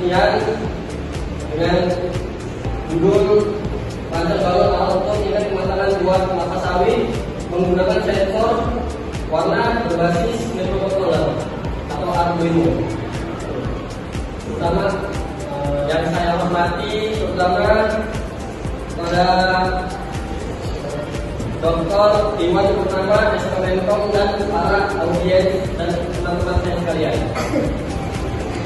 penelitian dengan judul panjang balon auto tingkat kematangan buah kelapa sawit menggunakan sensor warna berbasis microcontroller atau Arduino. Terutama yang saya hormati terutama pada Dr. Iwan Purnama, Menkom, dan para audiens dan teman-teman saya sekalian.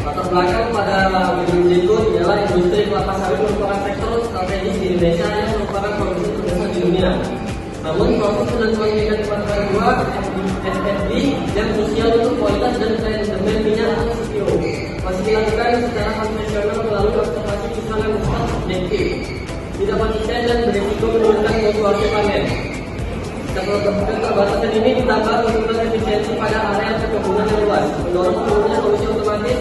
Latar belakang pada Widujitun ialah industri kelapa sawit merupakan sektor strategis di Indonesia yang merupakan produksi terbesar di dunia. Namun proses penentuan tingkat kematangan buah SFB yang krusial untuk kualitas dan rendemen minyak atau CPO masih dilakukan secara konvensional melalui observasi pisang yang bersifat subjektif, tidak konsisten dan berisiko menurunkan mutu hasil panen. Keterbatasan ini ditambah tuntutan efisiensi pada area perkebunan yang luas, mendorong perlunya solusi otomatis.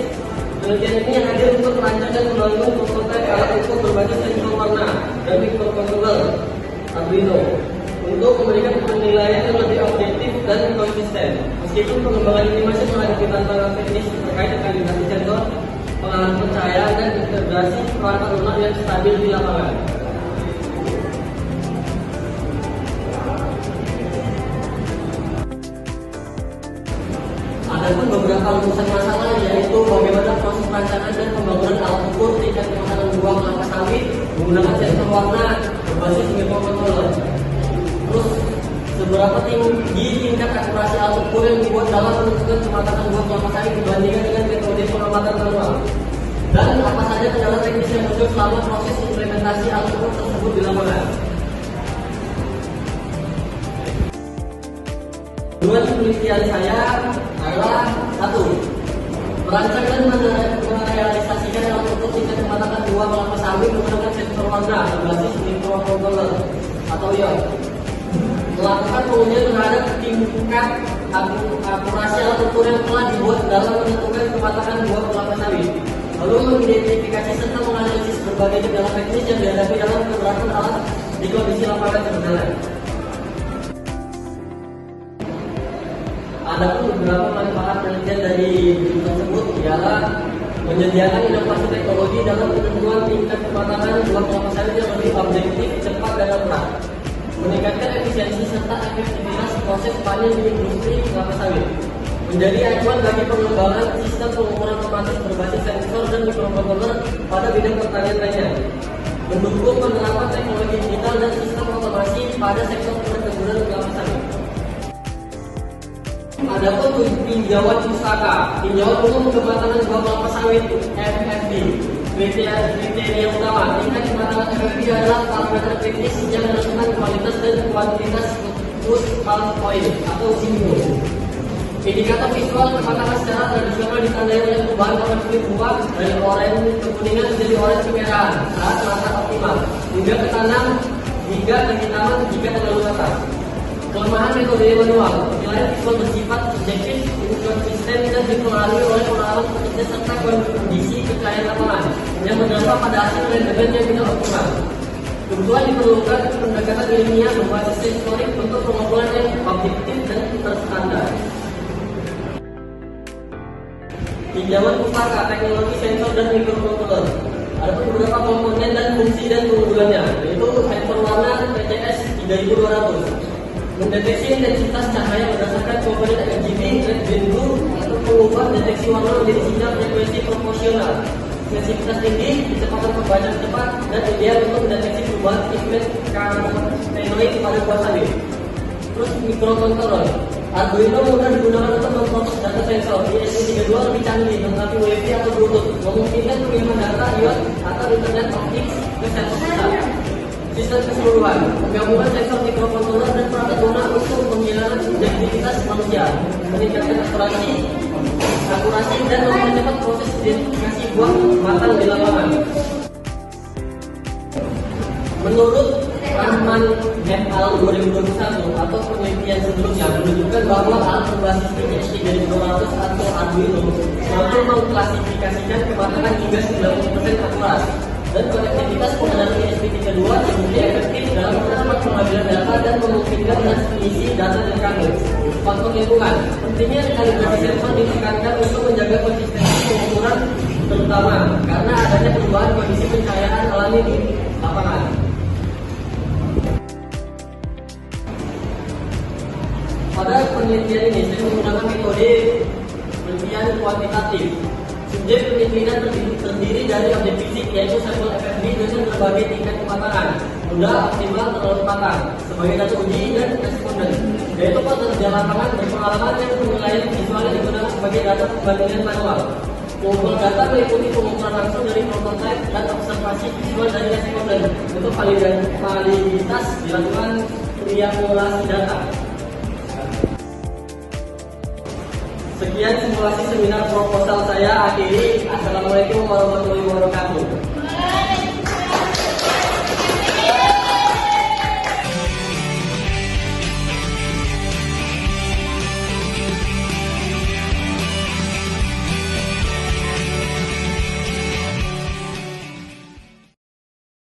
Penelitian ini yang hadir untuk merancang dan membangun prototipe alat ukur berbasis sensor warna dan microcontroller Arduino untuk memberikan penilaian yang lebih objektif dan konsisten. Meskipun pengembangan ini masih menghadapi tantangan teknis terkait kalibrasi sensor, pengalaman pencahayaan dan integrasi perangkat lunak yang stabil di lapangan. Adapun beberapa rumusan masalah yaitu bagaimana proses perancangan dan pembangunan alat ukur tingkat kematangan buah kelapa sawit menggunakan sensor warna berbasis microcontroller. Terus seberapa tinggi tingkat akurasi alat ukur yang dibuat dalam menentukan kematangan buah kelapa sawit dibandingkan dengan metode pengamatan manual. Dan apa saja kendala teknis yang muncul selama proses implementasi alat ukur tersebut di lapangan. Tujuan penelitian saya adalah 1. Merancang dan merealisasikan alat ukur tingkat kematangan buah kelapa sawit menggunakan sensor warna berbasis microcontroller atau IOT. Melakukan pengujian terhadap tingkat akurasi alat ukur yang telah dibuat dalam menentukan kematangan buah kelapa sawit. Lalu mengidentifikasi serta menganalisis berbagai kendala teknis yang dihadapi dalam penerapan alat di kondisi lapangan sebenarnya. Adapun beberapa manfaat penelitian dari buku tersebut ialah menyediakan inovasi teknologi dalam penentuan tingkat kematangan buah kelapa sawit yang lebih objektif, cepat dan akurat, meningkatkan efisiensi serta efektivitas proses panen di industri kelapa sawit, menjadi acuan bagi pengembangan sistem pengukuran otomatis berbasis sensor dan microcontroller pada bidang pertanian lainnya, mendukung penerapan teknologi digital dan sistem otomasi pada sektor perkebunan kelapa sawit. Adapun tinjauan pustaka, tinjauan umum kematangan buah kelapa sawit FFB. Kriteria utama tingkat kematangan FFB adalah parameter teknis yang menentukan kualitas dan kuantitas food palm oil atau CPO. Indikator visual kematangan secara tradisional ditandai oleh perubahan warna kulit buah dari oranye kekuningan menjadi oranye kemerahan saat matang optimal hingga ketanam hingga kehitaman jika terlalu matang. Kelemahan metode manual, penilaian visual bersifat subjektif, inkonsisten dan dipengaruhi oleh pengalaman pekerja serta kondisi kekayaan lapangan yang berdampak pada hasil rendemen yang tidak optimal. Kebetulan diperlukan pendekatan ilmiah berbasis sensorik untuk pengumpulan yang objektif dan terstandar. Tinjauan pustaka, teknologi sensor dan microcontroller. Ada beberapa komponen dan fungsi dan keunggulannya, yaitu sensor warna TCS 3200. Mendeteksi intensitas cahaya berdasarkan komponen RGB, red, green, blue, atau mengubah deteksi warna menjadi sinyal frekuensi proporsional. Sensitivitas tinggi, kecepatan pembacaan cepat, dan ideal untuk mendeteksi perubahan pigmen karotenoid pada buah sawit. Terus microcontroller. Arduino mudah digunakan untuk memproses data sensor. ESP32 lebih canggih, tetapi WiFi atau Bluetooth memungkinkan pengiriman data IoT atau Internet of Things ke sensor besar. Sistem keseluruhan, penggabungan sensor microcontroller dan perangkat lunak untuk menghilangkan subjektivitas manusia, meningkatkan akurasi dan mempercepat proses identifikasi buah matang di lapangan. Menurut Rahman et al. 2021 atau penelitian sebelumnya menunjukkan bahwa alat berbasis ESP3200 atau Arduino mampu mengklasifikasikan kematangan hingga 90% akurat. Dan konektivitas pengenalan ESP32 terbukti efektif dalam mendapat pengambilan data dan memungkinkan transmisi data dan kandung. Faktor lingkungan, pentingnya kalibrasi sensor ditekankan untuk menjaga konsistensi pengukuran, terutama karena jalani di lapangan. Pada penelitian ini saya menggunakan metode penelitian kuantitatif. Subjek penelitian terdiri dari objek fisik yaitu sampel FFB dengan berbagai tingkat kematangan, mudah, optimal, terlalu matang, sebagai data uji dan responden. Yaitu pekerja lapangan berpengalaman yang penilaian visual yang digunakan sebagai data perbandingan manual. Pengumpulan data meliputi pengukuran langsung dari prototipe dan observasi visual dari responden. Untuk validitas dilakukan triangulasi data. Sekian simulasi seminar proposal saya akhiri. Assalamualaikum warahmatullahi wabarakatuh.